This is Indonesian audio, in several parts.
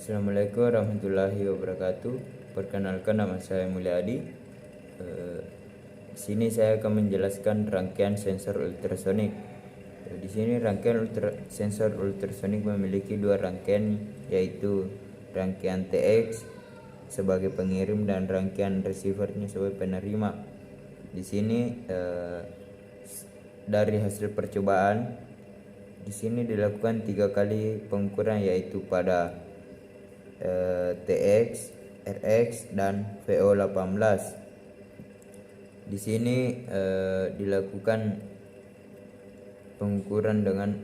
Assalamualaikum warahmatullahi wabarakatuh. Perkenalkan, nama saya Mulyadi. Di sini saya akan menjelaskan rangkaian sensor ultrasonik. Di sini rangkaian sensor ultrasonik memiliki dua rangkaian, yaitu rangkaian TX sebagai pengirim dan rangkaian receivernya sebagai penerima. Di sini dari hasil percobaan, di sini dilakukan 3 kali pengukuran, yaitu pada TX, RX, dan VO18. Di sini dilakukan pengukuran dengan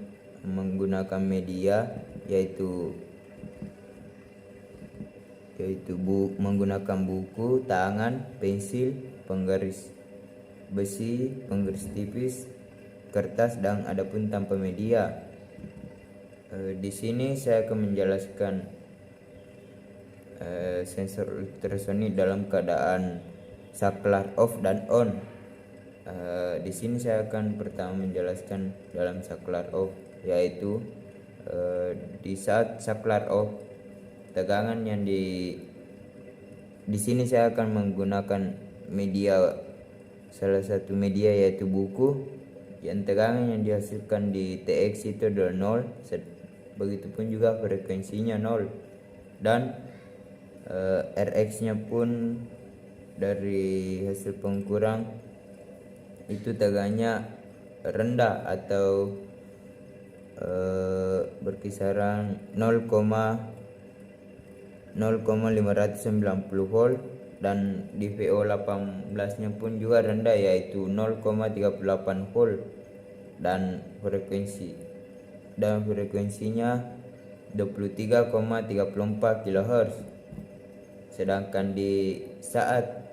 menggunakan media, yaitu menggunakan buku, tangan, pensil, penggaris besi, penggaris tipis, kertas, dan adapun tanpa media. Di sini saya akan menjelaskan sensor ultrasonik dalam keadaan saklar off dan on. Di sini saya akan pertama menjelaskan dalam saklar off, yaitu di saat saklar off, tegangan yang di sini saya akan menggunakan media, salah satu media yaitu buku, yang tegangan yang dihasilkan di TX itu adalah 0, begitupun juga frekuensinya 0, dan RX nya pun dari hasil pengukuran itu tegangannya rendah atau berkisaran 0,590 volt, dan di VO18 nya pun juga rendah, yaitu 0,38 volt, dan frekuensinya 23,34 kHz. Sedangkan di saat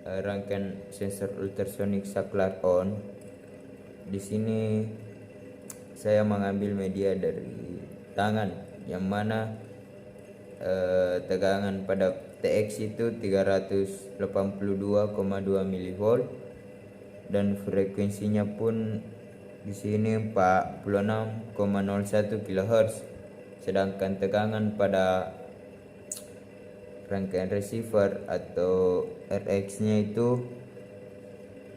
rangkaian sensor ultrasonik saklar on, di sini saya mengambil media dari tangan, yang mana tegangan pada TX itu 382,2 mV, dan frekuensinya pun di sini 46,01 kHz. Sedangkan tegangan pada rangkaian receiver atau RX nya itu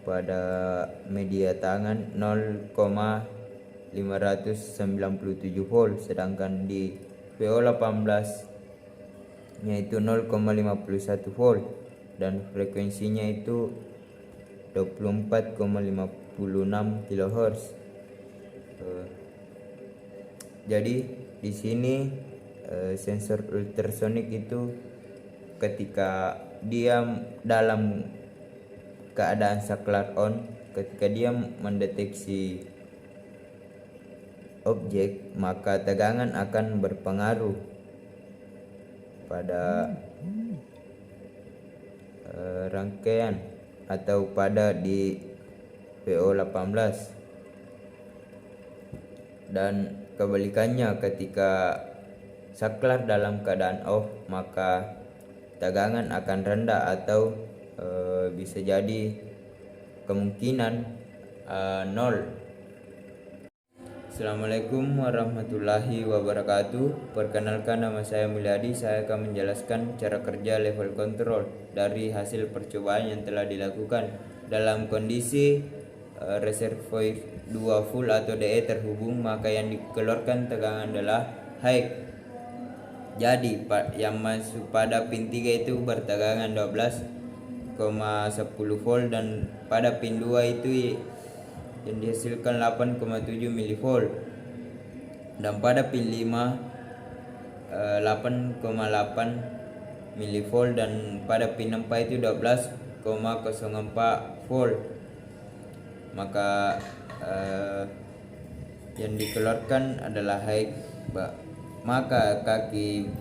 pada media tangan 0,597 volt, sedangkan di VO18 nya itu 0,51 volt, dan frekuensinya itu 24,56 kHz. Jadi di sini sensor ultrasonik itu ketika dia dalam keadaan saklar on, ketika dia mendeteksi objek, maka tegangan akan berpengaruh pada rangkaian atau pada di VO18, dan kebalikannya, ketika saklar dalam keadaan off, maka tegangan akan rendah atau bisa jadi kemungkinan 0. Assalamualaikum warahmatullahi wabarakatuh. Perkenalkan, nama saya Mulyadi. Saya akan menjelaskan cara kerja level control dari hasil percobaan yang telah dilakukan. Dalam kondisi reservoir 2 full atau DE terhubung, maka yang dikeluarkan tegangan adalah high. Jadi yang masuk pada pin 3 itu bertegangan 12,10 volt, dan pada pin 2 itu yang dihasilkan 8,7 mV, dan pada pin 5 8,8 mV, dan pada pin 4 itu 12,04 volt. Maka yang dikeluarkan adalah high. Maka kaki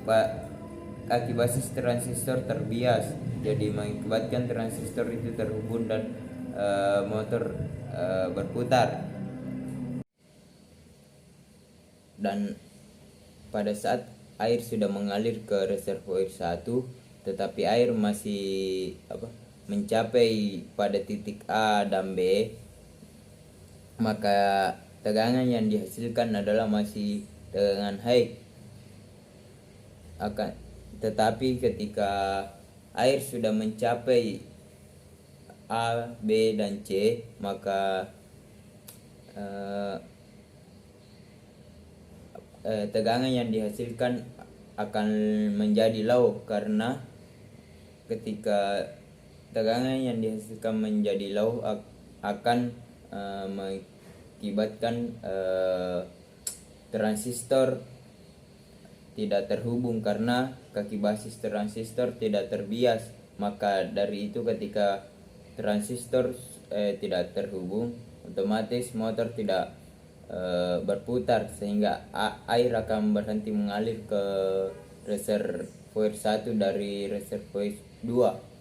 basis transistor terbias, jadi mengakibatkan transistor itu terhubung dan motor berputar. Dan pada saat air sudah mengalir ke reservoir 1, tetapi air masih mencapai pada titik A dan B, maka tegangan yang dihasilkan adalah masih tegangan high. akan tetapi ketika air sudah mencapai A, B, dan C, maka tegangan yang dihasilkan akan menjadi low, karena ketika tegangan yang dihasilkan menjadi low akan mengakibatkan transistor tidak terhubung karena kaki basis transistor tidak terbias. Maka dari itu ketika transistor tidak terhubung, otomatis motor tidak berputar, sehingga air akan berhenti mengalir ke reservoir 1 dari reservoir 2.